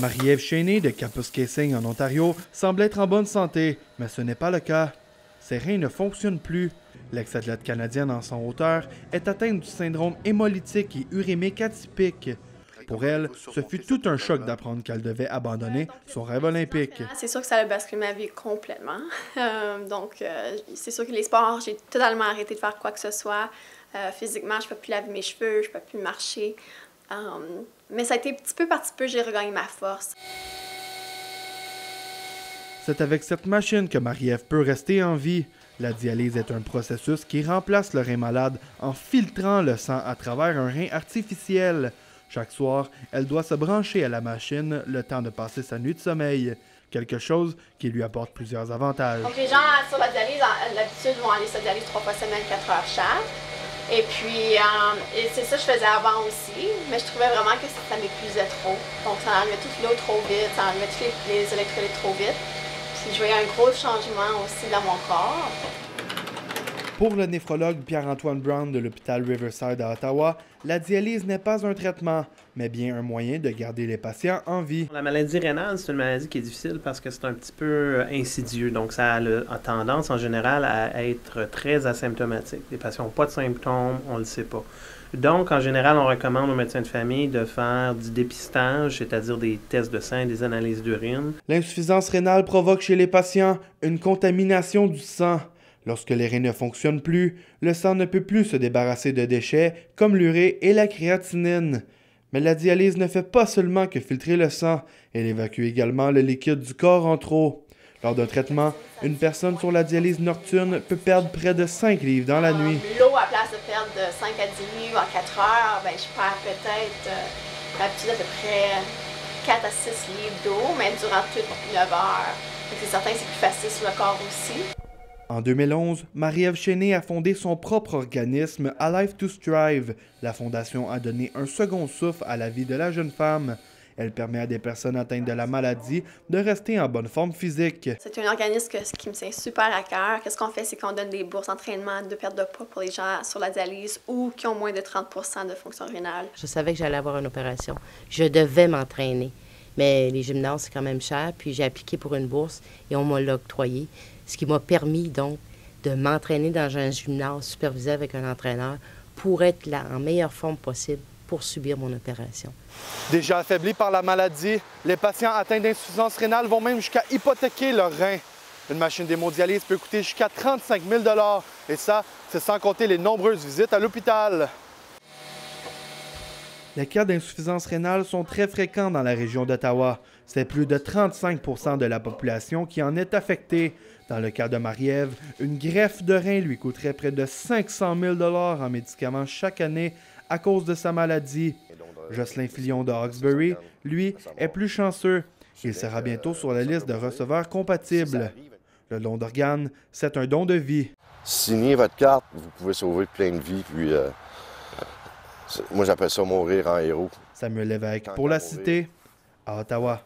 Marie-Ève Chéné de Kapuskasing en Ontario semble être en bonne santé, mais ce n'est pas le cas. Ses reins ne fonctionnent plus. L'ex-athlète canadienne en son hauteur est atteinte du syndrome hémolytique et urémique atypique. Pour elle, ce fut tout un choc d'apprendre qu'elle devait abandonner son rêve olympique. C'est sûr que ça a basculé ma vie complètement. C'est sûr que les sports, j'ai totalement arrêté de faire quoi que ce soit. Physiquement, je ne peux plus laver mes cheveux, je ne peux plus marcher. Mais ça a été petit peu par petit peu, j'ai regagné ma force. C'est avec cette machine que Marie-Ève peut rester en vie. La dialyse est un processus qui remplace le rein malade en filtrant le sang à travers un rein artificiel. Chaque soir, elle doit se brancher à la machine le temps de passer sa nuit de sommeil. Quelque chose qui lui apporte plusieurs avantages. Donc les gens sur la dialyse, d'habitude, vont aller se dialyse 3 fois semaine, 4 heures chaque. Et puis, c'est ça que je faisais avant aussi, mais je trouvais vraiment que ça m'épuisait trop. Donc ça enlevait toute l'eau trop vite, ça enlevait tous les électrolytes trop vite. Puis je voyais un gros changement aussi dans mon corps. Pour le néphrologue Pierre-Antoine Brown de l'hôpital Riverside à Ottawa, la dialyse n'est pas un traitement, mais bien un moyen de garder les patients en vie. La maladie rénale, c'est une maladie qui est difficile parce que c'est un petit peu insidieux. Donc, ça a tendance en général à être très asymptomatique. Les patients n'ont pas de symptômes, on ne le sait pas. Donc, en général, on recommande aux médecins de famille de faire du dépistage, c'est-à-dire des tests de sang et des analyses d'urine. L'insuffisance rénale provoque chez les patients une contamination du sang. Lorsque les reins ne fonctionnent plus, le sang ne peut plus se débarrasser de déchets comme l'urée et la créatinine. Mais la dialyse ne fait pas seulement que filtrer le sang, elle évacue également le liquide du corps en trop. Lors d'un traitement, une personne sur la dialyse nocturne peut perdre près de 5 livres dans la nuit. L'eau, à place de perdre de 5 à 10 livres en 4 heures, je perds peut-être d'habitude à peu près 4 à 6 livres d'eau, mais durant toutes 9 heures. C'est certain que c'est plus facile sur le corps aussi. En 2011, Marie-Ève Chéné a fondé son propre organisme Alive to Strive. La fondation a donné un second souffle à la vie de la jeune femme. Elle permet à des personnes atteintes de la maladie de rester en bonne forme physique. C'est un organisme qui me tient super à cœur. Qu'est-ce qu'on fait, c'est qu'on donne des bourses d'entraînement de perte de poids pour les gens sur la dialyse ou qui ont moins de 30% de fonction rénale. Je savais que j'allais avoir une opération. Je devais m'entraîner. Mais les gymnases, c'est quand même cher. Puis j'ai appliqué pour une bourse et on m'a l'octroyé. Ce qui m'a permis donc de m'entraîner dans un gymnase supervisé avec un entraîneur pour être là en meilleure forme possible pour subir mon opération. Déjà affaiblis par la maladie, les patients atteints d'insuffisance rénale vont même jusqu'à hypothéquer leurs reins. Une machine d'hémodialyse peut coûter jusqu'à 35 000 $. Et ça, c'est sans compter les nombreuses visites à l'hôpital. Les cas d'insuffisance rénale sont très fréquents dans la région d'Ottawa. C'est plus de 35 % de la population qui en est affectée. Dans le cas de Marie-Ève, une greffe de rein lui coûterait près de 500 000 $ en médicaments chaque année à cause de sa maladie. Jocelyn Filion de Hawkesbury, lui, est plus chanceux. Il sera bientôt sur la liste de receveurs compatibles. Le don d'organes, c'est un don de vie. Signez votre carte, vous pouvez sauver plein de vies, puis moi j'appelle ça mourir en héros. Samuel Lévesque pour La Cité, à Ottawa.